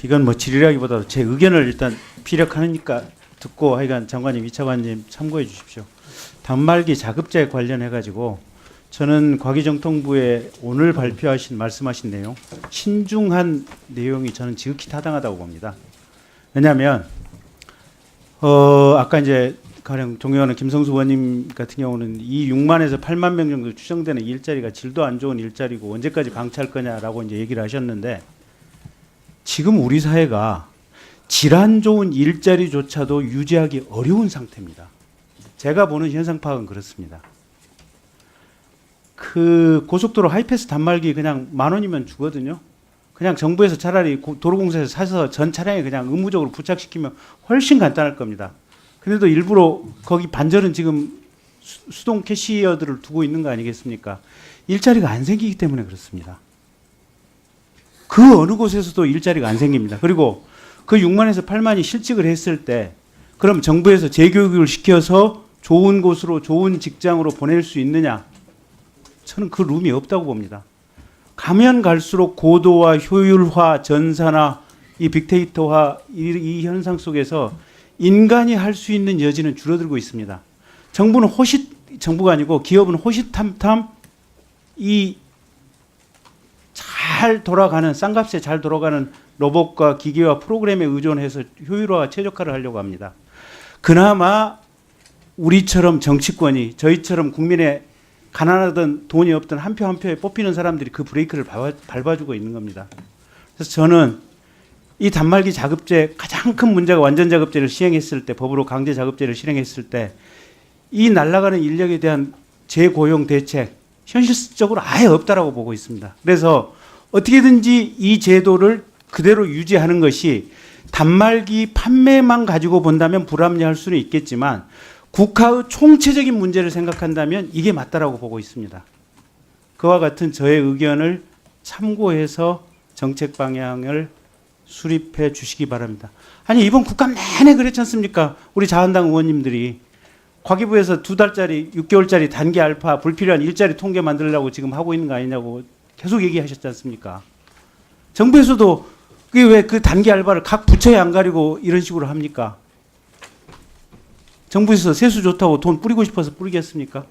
이건 뭐 질의라기보다도 제 의견을 일단 피력하니까 듣고 하여간 장관님, 이차관님 참고해 주십시오. 단말기 자급제 관련해 가지고 저는 과기정통부에 오늘 발표하신 말씀하신 내용 신중한 내용이 저는 지극히 타당하다고 봅니다. 왜냐하면 아까 이제 가령 존경하는 김성수 의원님 같은 경우는 이 6만에서 8만 명 정도 추정되는 일자리가 질도 안 좋은 일자리고 언제까지 방치할 거냐라고 이제 얘기를 하셨는데 지금 우리 사회가 질 안 좋은 일자리조차도 유지하기 어려운 상태입니다. 제가 보는 현상 파악은 그렇습니다. 그 고속도로 하이패스 단말기 그냥 10,000원이면 주거든요. 그냥 정부에서 차라리 도로공사에서 사서 전 차량에 그냥 의무적으로 부착시키면 훨씬 간단할 겁니다. 그래도 일부러 거기 반절은 지금 수동 캐시어들을 두고 있는 거 아니겠습니까? 일자리가 안 생기기 때문에 그렇습니다. 그 어느 곳에서도 일자리가 안 생깁니다. 그리고 그 6만에서 8만이 실직을 했을 때 그럼 정부에서 재교육을 시켜서 좋은 곳으로 좋은 직장으로 보낼 수 있느냐? 저는 그 룸이 없다고 봅니다. 가면 갈수록 고도화, 효율화, 전산화, 이 빅데이터화 이 현상 속에서 인간이 할 수 있는 여지는 줄어들고 있습니다. 정부가 아니고 기업은 호시탐탐 이 잘 돌아가는 싼값에 잘 돌아가는 로봇과 기계와 프로그램에 의존해서 효율화와 최적화를 하려고 합니다. 그나마 우리처럼 정치권이 저희처럼 국민의 가난하든 돈이 없든 한 표 한 표에 뽑히는 사람들이 그 브레이크를 밟아주고 있는 겁니다. 그래서 저는 이 단말기 자급제 가장 큰 문제가 완전 자급제를 시행했을 때 법으로 강제 자급제를 실행했을 때 이 날아가는 인력에 대한 재고용 대책 현실적으로 아예 없다라고 보고 있습니다. 그래서 어떻게든지 이 제도를 그대로 유지하는 것이 단말기 판매만 가지고 본다면 불합리할 수는 있겠지만 국가의 총체적인 문제를 생각한다면 이게 맞다라고 보고 있습니다. 그와 같은 저의 의견을 참고해서 정책 방향을 수립해 주시기 바랍니다. 아니 이번 국감 내내 그랬지 않습니까? 우리 자한당 의원님들이 과기부에서 2달짜리 6개월짜리 단기 알파 불필요한 일자리 통계 만들려고 지금 하고 있는 거 아니냐고 계속 얘기하셨지 않습니까? 정부에서도 그게 왜 그 단기 알바를 각 부처에 안 가리고 이런 식으로 합니까? 정부에서 세수 좋다고 돈 뿌리고 싶어서 뿌리겠습니까?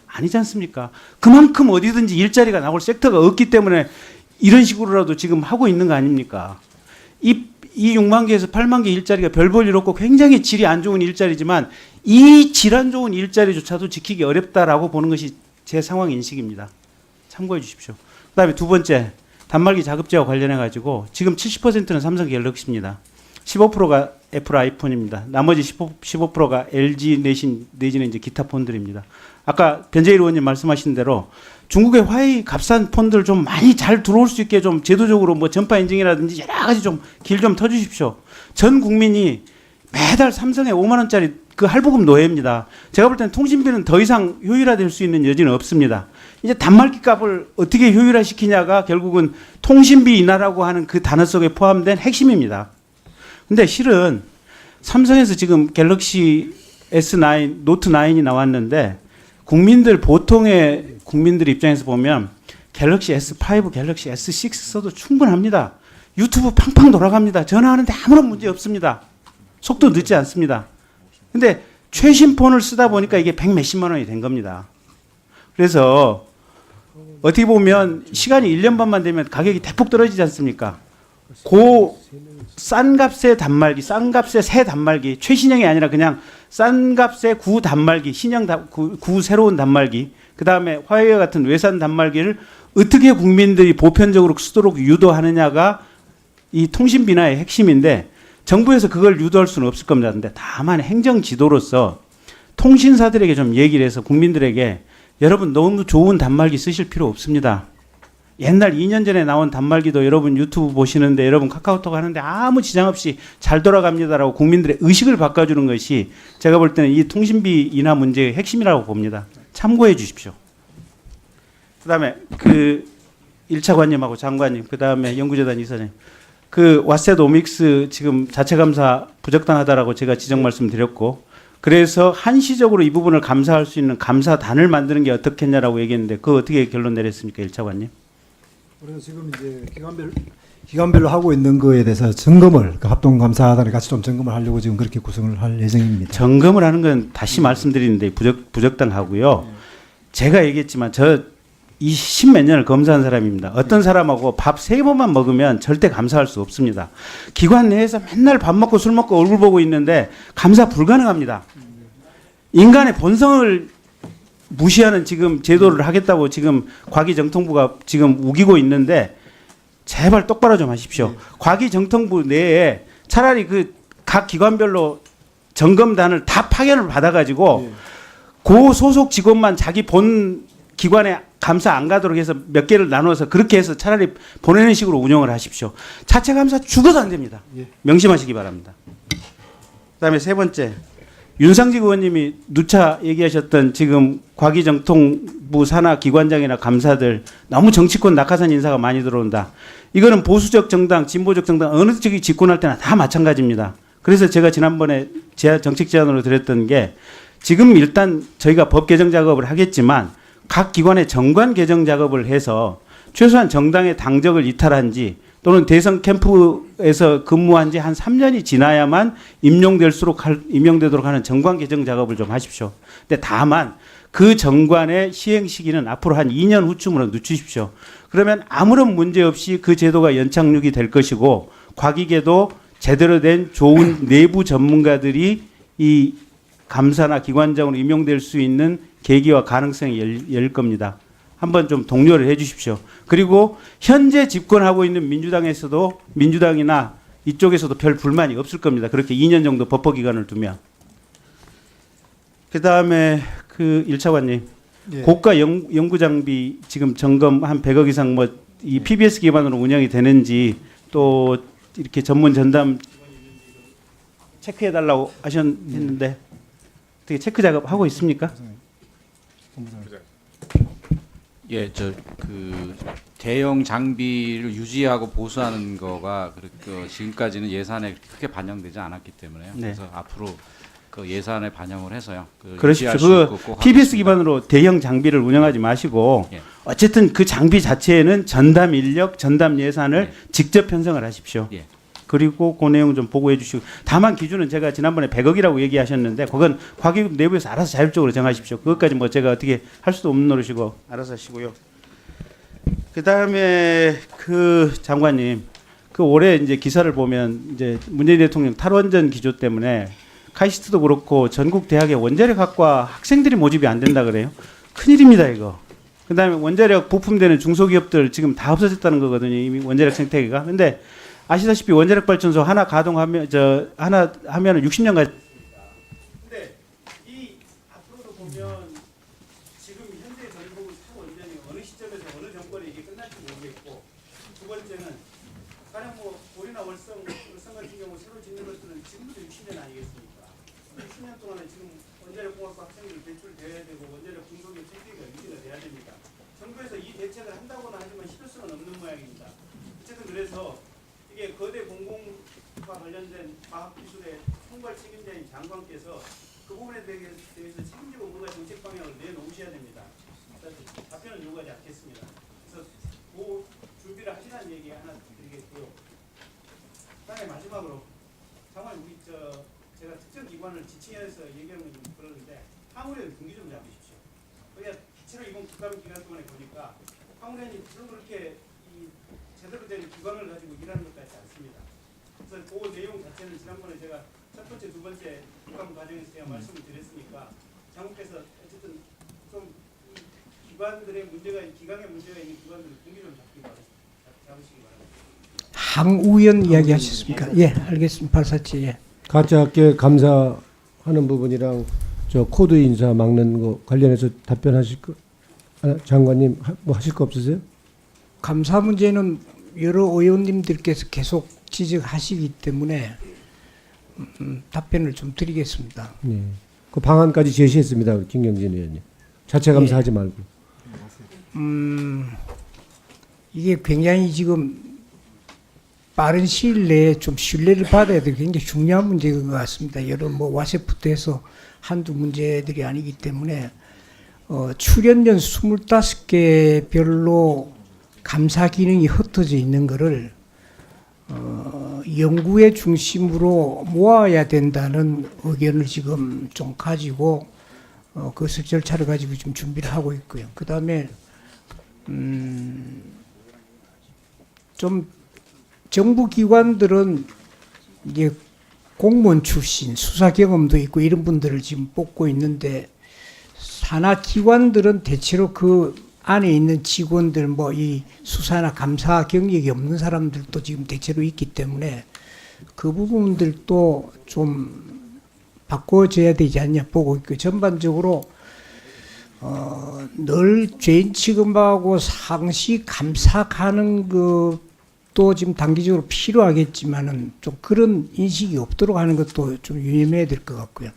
아니지 않습니까? 그만큼 어디든지 일자리가 나올 섹터가 없기 때문에 이런 식으로라도 지금 하고 있는 거 아닙니까? 이 6만 개에서 8만 개 일자리가 별 볼 일 없고 굉장히 질이 안 좋은 일자리지만 이 질 안 좋은 일자리조차도 지키기 어렵다라고 보는 것이 제 상황 인식입니다. 참고해 주십시오. 그다음에 두 번째 단말기 자급제와 관련해 가지고 지금 70%는 삼성 갤럭시입니다. 15%가 애플 아이폰입니다. 나머지 15%가 LG 내지는 이제 기타 폰들입니다. 아까 변재일 의원님 말씀하신 대로 중국의 화웨이 값싼 폰들 좀 많이 잘 들어올 수 있게 좀 제도적으로 뭐 전파 인증이라든지 여러 가지 좀 길 좀 터주십시오. 전 국민이 매달 삼성에 5만 원짜리 그 할부금 노예입니다. 제가 볼 때는 통신비는 더 이상 효율화될 수 있는 여지는 없습니다. 이제 단말기 값을 어떻게 효율화시키냐가 결국은 통신비 인하라고 하는 그 단어 속에 포함된 핵심입니다. 근데 실은 삼성에서 지금 갤럭시 S9, 노트 9이 나왔는데 보통의 국민들 입장에서 보면 갤럭시 S5, 갤럭시 S6 써도 충분합니다. 유튜브 팡팡 돌아갑니다. 전화하는데 아무런 문제 없습니다. 속도 늦지 않습니다. 근데 최신 폰을 쓰다 보니까 이게 100 몇십만 원이 된 겁니다. 그래서 어떻게 보면 시간이 1년 반만 되면 가격이 대폭 떨어지지 않습니까? 싼 값의 단말기, 싼 값의 새 단말기, 최신형이 아니라 그냥 싼 값의 구 단말기, 구 새로운 단말기, 그 다음에 화웨이 같은 외산 단말기를 어떻게 국민들이 보편적으로 쓰도록 유도하느냐가 이 통신비나의 핵심인데 정부에서 그걸 유도할 수는 없을 겁니다. 근데 다만 행정 지도로서 통신사들에게 좀 얘기를 해서 국민들에게 여러분 너무 좋은 단말기 쓰실 필요 없습니다. 옛날 2년 전에 나온 단말기도 여러분 유튜브 보시는데 여러분 카카오톡 하는데 아무 지장 없이 잘 돌아갑니다라고 국민들의 의식을 바꿔주는 것이 제가 볼 때는 이 통신비 인하 문제의 핵심이라고 봅니다. 참고해 주십시오. 그다음에 그 1차 관님하고 장관님, 그다음에 연구재단 이사님, 그 왓셋 오믹스 지금 자체 감사 부적당하다라고 제가 지적 말씀드렸고, 그래서 한시적으로 이 부분을 감사할 수 있는 감사단을 만드는 게 어떻겠냐라고 얘기했는데 그 어떻게 결론 내렸습니까, 1차 관님? 우리가 지금 이제 기관별로 하고 있는 거에 대해서 점검을 그 합동감사단이 같이 좀 점검을 하려고 지금 그렇게 구성을 할 예정입니다. 점검을 하는 건 다시 말씀드리는데 부적당하고요. 제가 얘기했지만 저 이 십몇 년을 검사한 사람입니다. 어떤 사람하고 밥 3번만 먹으면 절대 감사할 수 없습니다. 기관 내에서 맨날 밥 먹고 술 먹고 얼굴 보고 있는데 감사 불가능합니다. 인간의 본성을 무시하는 지금 제도를 하겠다고 지금 과기정통부가 지금 우기고 있는데 제발 똑바로 좀 하십시오. 과기정통부 내에 차라리 그 각 기관별로 점검단을 다 파견을 받아가지고 그 소속 직원만 자기 본 기관에 감사 안 가도록 해서 몇 개를 나눠서 그렇게 해서 차라리 보내는 식으로 운영을 하십시오. 자체 감사 죽어도 안 됩니다. 명심하시기 바랍니다. 그다음에 세 번째, 윤상직 의원님이 누차 얘기하셨던 지금 과기정통부 산하 기관장이나 감사들 너무 정치권 낙하산 인사가 많이 들어온다. 이거는 보수적 정당, 진보적 정당 어느 쪽이 집권할 때나 다 마찬가지입니다. 그래서 제가 지난번에 정책 제안으로 드렸던 게 지금 일단 저희가 법 개정 작업을 하겠지만 각 기관의 정관 개정 작업을 해서 최소한 정당의 당적을 이탈한 지 또는 대선 캠프에서 근무한 지 한 3년이 지나야만 임명되도록 하는 정관 개정 작업을 좀 하십시오. 근데 다만 그 정관의 시행 시기는 앞으로 한 2년 후쯤으로 늦추십시오. 그러면 아무런 문제 없이 그 제도가 연착륙이 될 것이고 과기계도 제대로 된 좋은 내부 전문가들이 이 감사나 기관장으로 임용될 수 있는 계기와 가능성이 열릴 겁니다. 한번 좀 독려를 해 주십시오. 그리고 현재 집권하고 있는 민주당이나 이쪽에서도 별 불만이 없을 겁니다. 그렇게 2년 정도 버퍼 기간을 두면. 그다음에 그 1차관님 고가 연구 장비 지금 점검 한 100억 이상 뭐 이 PBS 기반으로 운영이 되는지 또 이렇게 전문 전담 체크해 달라고 하셨는데 어떻게 체크 작업 하고 있습니까? 예, 저 그 대형 장비를 유지하고 보수하는 거가 지금까지는 예산에 크게 반영되지 않았기 때문에요. 네. 그래서 앞으로 그 예산에 반영을 해서요. 그러십시오. 유지할 수 그 있고 꼭 PBS 하겠습니다. 기반으로 대형 장비를 운영하지 마시고 예. 어쨌든 그 장비 자체에는 전담 인력, 전담 예산을 네. 직접 편성을 하십시오. 예. 그리고 그 내용 좀 보고해 주시고 다만 기준은 제가 지난번에 100억이라고 얘기하셨는데 그건 과기급 내부에서 알아서 자율적으로 정하십시오. 그것까지 뭐 제가 어떻게 할 수도 없는 노릇이고 알아서 하시고요. 그다음에 그 장관님 그 올해 이제 기사를 보면 이제 문재인 대통령 탈원전 기조 때문에 카이스트도 그렇고 전국 대학의 원자력학과 학생들이 모집이 안 된다 그래요. 큰일입니다 이거. 그다음에 원자력 부품되는 중소기업들 지금 다 없어졌다는 거거든요. 이미 원자력 생태계가. 근데 아시다시피 원자력 발전소 하나 가동하면 하나 하면은 60년까지. 근데 이 앞으로도 보면 지금 현재 전국 탈원전이 어느 시점에서 어느 정권에 이게 끝날지 모르겠고 두 번째는 가령 뭐 고리나 월성 같은 경우 새로 짓는 것들은 지금부터 60년 아니겠습니까? 60년 동안에 지금 원자력 공학과 학생들이 배출돼야 되고 원자력 중소기업 생태계가 유지가 돼야 됩니다. 정부에서 이 대책을 한다고는 하지만 실효성은 없는 모양입니다. 어쨌든 그래서 이게 거대 공공과 관련된 과학기술의 총괄 책임자인 장관께서 그 부분에 대해서 책임지고 뭔가 정책 방향을 내놓으셔야 됩니다. 답변을 요구하지 않겠습니다. 그래서 그 준비를 하시라는 얘기 하나 드리겠고요. 그다음에 마지막으로 장관 우리 제가 특정 기관을 지칭해서 얘기하는 건 좀 그러는데 화물연 분기 좀 잡으십시오. 그러니까 대체로 이번 국감 기간 동안에 보니까 화물연이 그렇게 제대로 된 기관을 가지고 일하는 것 같지 않습니다. 그래서 그 내용 자체는 지난번에 제가 첫 번째, 두 번째 국감 과정에서 제가 말씀을 드렸으니까 장관께서 어쨌든 좀 기관들의 문제가 기강의 문제가 있는 기관들을 분기 좀 잡으시기 바랍니다. 항우연 이야기하셨습니까? 예, 알겠습니다. 발사체. 예. 가짜 학계 감사하는 부분이랑 저 코드 인사 막는 거 관련해서 답변하실 거 장관님 뭐 하실 거 없으세요? 감사 문제는 여러 의원님들께서 계속 지적하시기 때문에 답변을 좀 드리겠습니다. 네. 그 방안까지 제시했습니다. 김경진 의원님. 자체 감사하지 말고. 이게 굉장히 지금 빠른 시일 내에 좀 신뢰를 받아야 될 굉장히 중요한 문제인 것 같습니다. 여러 뭐 와세부터 해서 한두 문제들이 아니기 때문에 출연연 25개 별로 감사 기능이 흩어져 있는 거를 연구의 중심으로 모아야 된다는 의견을 지금 좀 가지고 그 절차를 가지고 좀 준비를 하고 있고요. 그 다음에 좀 정부 기관들은 이제 공무원 출신, 수사 경험도 있고 이런 분들을 지금 뽑고 있는데 산하 기관들은 대체로 그 안에 있는 직원들 뭐 이 수사나 감사 경력이 없는 사람들도 지금 대체로 있기 때문에 그 부분들도 좀 바꿔줘야 되지 않냐 보고 있고 전반적으로 늘 죄인 취급하고 상시 감사 가는 것도 지금 단기적으로 필요하겠지만은 좀 그런 인식이 없도록 하는 것도 좀 유념해야 될 것 같고요.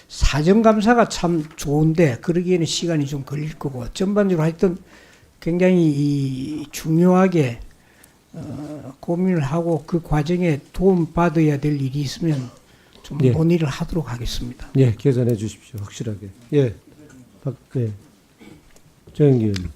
사정감사가 참 좋은데 그러기에는 시간이 좀 걸릴 거고 전반적으로 하여튼 굉장히 중요하게 고민을 하고 그 과정에 도움 받아야 될 일이 있으면 좀 예. 논의를 하도록 하겠습니다. 예, 계산해 주십시오. 확실하게. 예. 정영기 의원님.